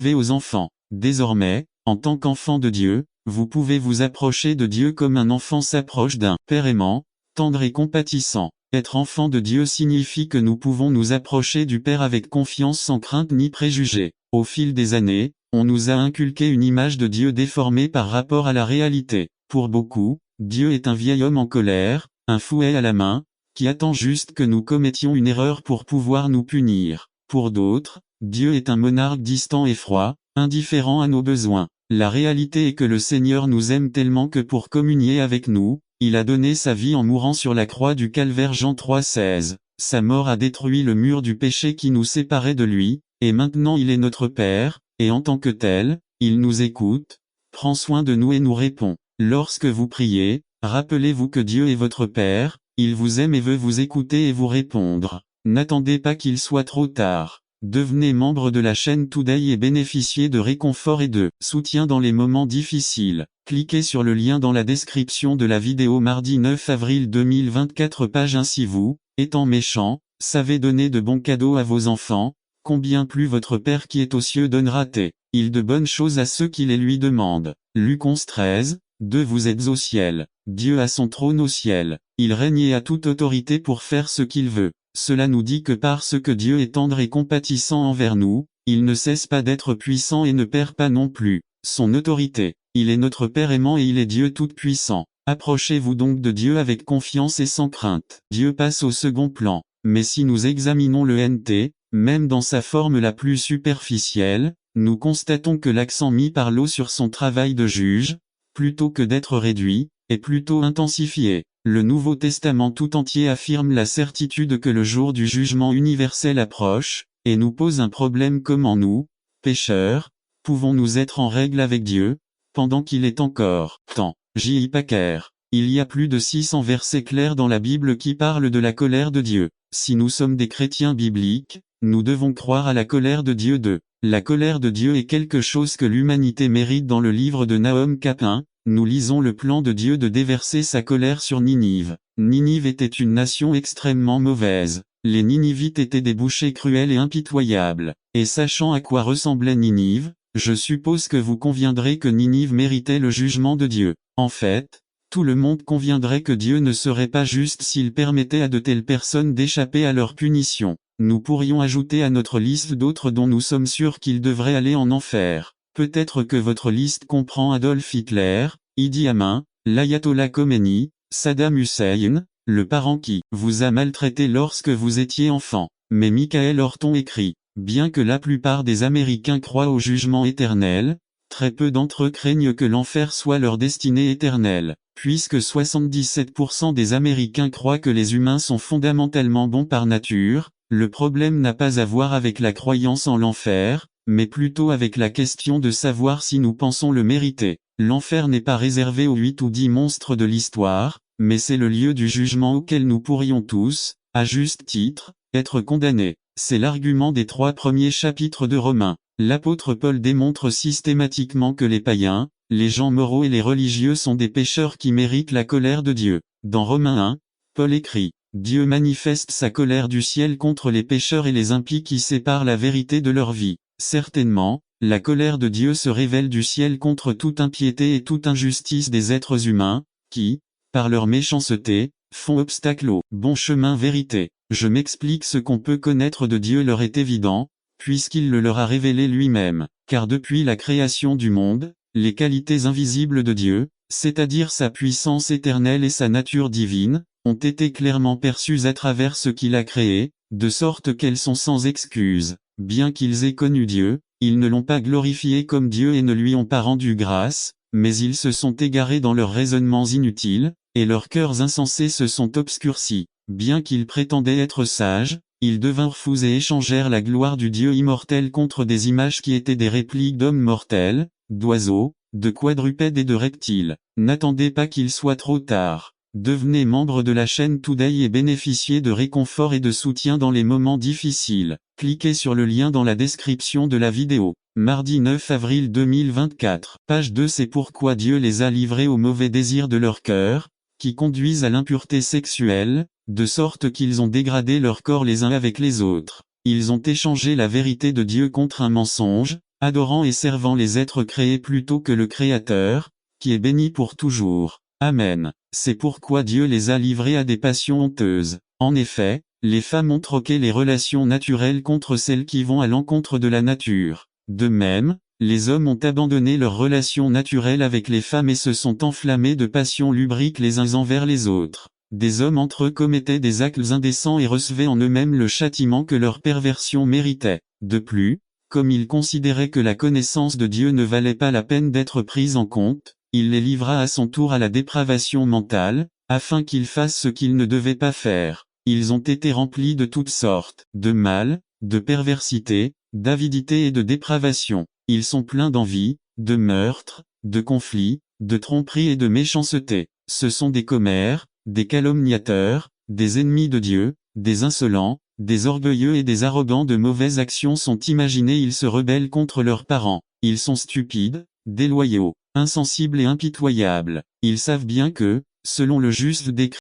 Aux enfants. Désormais, en tant qu'enfant de Dieu, vous pouvez vous approcher de Dieu comme un enfant s'approche d'un Père aimant, tendre et compatissant. Être enfant de Dieu signifie que nous pouvons nous approcher du Père avec confiance sans crainte ni préjugés. Au fil des années, on nous a inculqué une image de Dieu déformée par rapport à la réalité. Pour beaucoup, Dieu est un vieil homme en colère, un fouet à la main, qui attend juste que nous commettions une erreur pour pouvoir nous punir. Pour d'autres, Dieu est un monarque distant et froid, indifférent à nos besoins. La réalité est que le Seigneur nous aime tellement que pour communier avec nous, il a donné sa vie en mourant sur la croix du calvaire. Jean 3,16. Sa mort a détruit le mur du péché qui nous séparait de lui, et maintenant il est notre Père, et en tant que tel, il nous écoute, prend soin de nous et nous répond. Lorsque vous priez, rappelez-vous que Dieu est votre Père, il vous aime et veut vous écouter et vous répondre. N'attendez pas qu'il soit trop tard. Devenez membre de la chaîne Today et bénéficiez de réconfort et de soutien dans les moments difficiles. Cliquez sur le lien dans la description de la vidéo mardi 9 avril 2024 page. Ainsi vous, étant méchant, savez donner de bons cadeaux à vos enfants, combien plus votre Père qui est aux cieux donnera-t-il de bonnes choses à ceux qui les lui demandent. Luc 11:13, 2. Vous êtes au ciel. Dieu a son trône au ciel. Il règne et a toute autorité pour faire ce qu'il veut. Cela nous dit que parce que Dieu est tendre et compatissant envers nous, il ne cesse pas d'être puissant et ne perd pas non plus son autorité. Il est notre Père aimant et il est Dieu tout-puissant. Approchez-vous donc de Dieu avec confiance et sans crainte. Dieu passe au second plan. Mais si nous examinons le NT, même dans sa forme la plus superficielle, nous constatons que l'accent mis par l'eau sur son travail de juge, plutôt que d'être réduit, est plutôt intensifié. Le Nouveau Testament tout entier affirme la certitude que le jour du jugement universel approche, et nous pose un problème: comment nous, pécheurs, pouvons-nous être en règle avec Dieu, pendant qu'il est encore temps. J.I. Packer. Il y a plus de 600 versets clairs dans la Bible qui parlent de la colère de Dieu. Si nous sommes des chrétiens bibliques, nous devons croire à la colère de Dieu. La colère de Dieu est quelque chose que l'humanité mérite. Dans le livre de Nahum cap 1, nous lisons le plan de Dieu de déverser sa colère sur Ninive. Ninive était une nation extrêmement mauvaise. Les Ninivites étaient des bouchers cruels et impitoyables. Et sachant à quoi ressemblait Ninive, je suppose que vous conviendrez que Ninive méritait le jugement de Dieu. En fait, tout le monde conviendrait que Dieu ne serait pas juste s'il permettait à de telles personnes d'échapper à leur punition. Nous pourrions ajouter à notre liste d'autres dont nous sommes sûrs qu'ils devraient aller en enfer. Peut-être que votre liste comprend Adolf Hitler, Idi Amin, l'Ayatollah Khomeini, Saddam Hussein, le parent qui vous a maltraité lorsque vous étiez enfant. Mais Michael Horton écrit: bien que la plupart des Américains croient au jugement éternel, très peu d'entre eux craignent que l'enfer soit leur destinée éternelle. Puisque 77% des Américains croient que les humains sont fondamentalement bons par nature, le problème n'a pas à voir avec la croyance en l'enfer, mais plutôt avec la question de savoir si nous pensons le mériter. L'enfer n'est pas réservé aux 8 ou 10 monstres de l'histoire, mais c'est le lieu du jugement auquel nous pourrions tous, à juste titre, être condamnés. C'est l'argument des 3 premiers chapitres de Romains. L'apôtre Paul démontre systématiquement que les païens, les gens moraux et les religieux sont des pécheurs qui méritent la colère de Dieu. Dans Romains 1, Paul écrit: Dieu manifeste sa colère du ciel contre les pécheurs et les impies qui séparent la vérité de leur vie. Certainement, la colère de Dieu se révèle du ciel contre toute impiété et toute injustice des êtres humains, qui, par leur méchanceté, font obstacle au bon chemin vérité. Je m'explique: ce qu'on peut connaître de Dieu leur est évident, puisqu'il le leur a révélé lui-même. Car depuis la création du monde, les qualités invisibles de Dieu, c'est-à-dire sa puissance éternelle et sa nature divine, ont été clairement perçues à travers ce qu'il a créé, de sorte qu'elles sont sans excuse. Bien qu'ils aient connu Dieu, ils ne l'ont pas glorifié comme Dieu et ne lui ont pas rendu grâce, mais ils se sont égarés dans leurs raisonnements inutiles, et leurs cœurs insensés se sont obscurcis. Bien qu'ils prétendaient être sages, ils devinrent fous et échangèrent la gloire du Dieu immortel contre des images qui étaient des répliques d'hommes mortels, d'oiseaux, de quadrupèdes et de reptiles. N'attendez pas qu'il soit trop tard. Devenez membre de la chaîne Today et bénéficiez de réconfort et de soutien dans les moments difficiles. Cliquez sur le lien dans la description de la vidéo. Mardi 9 avril 2024. Page 2. C'est pourquoi Dieu les a livrés aux mauvais désirs de leur cœur, qui conduisent à l'impureté sexuelle, de sorte qu'ils ont dégradé leur corps les uns avec les autres. Ils ont échangé la vérité de Dieu contre un mensonge, adorant et servant les êtres créés plutôt que le Créateur, qui est béni pour toujours. Amen. C'est pourquoi Dieu les a livrés à des passions honteuses. En effet, les femmes ont troqué les relations naturelles contre celles qui vont à l'encontre de la nature. De même, les hommes ont abandonné leurs relations naturelles avec les femmes et se sont enflammés de passions lubriques les uns envers les autres. Des hommes entre eux commettaient des actes indécents et recevaient en eux-mêmes le châtiment que leur perversion méritait. De plus, comme ils considéraient que la connaissance de Dieu ne valait pas la peine d'être prise en compte, il les livra à son tour à la dépravation mentale, afin qu'ils fassent ce qu'ils ne devaient pas faire. Ils ont été remplis de toutes sortes de mal, de perversité, d'avidité et de dépravation. Ils sont pleins d'envie, de meurtre, de conflits, de tromperie et de méchanceté. Ce sont des commères, des calomniateurs, des ennemis de Dieu, des insolents, des orgueilleux et des arrogants. De mauvaises actions sont imaginées. Ils se rebellent contre leurs parents. Ils sont stupides, déloyaux, insensibles et impitoyables. Ils savent bien que, selon le juste décret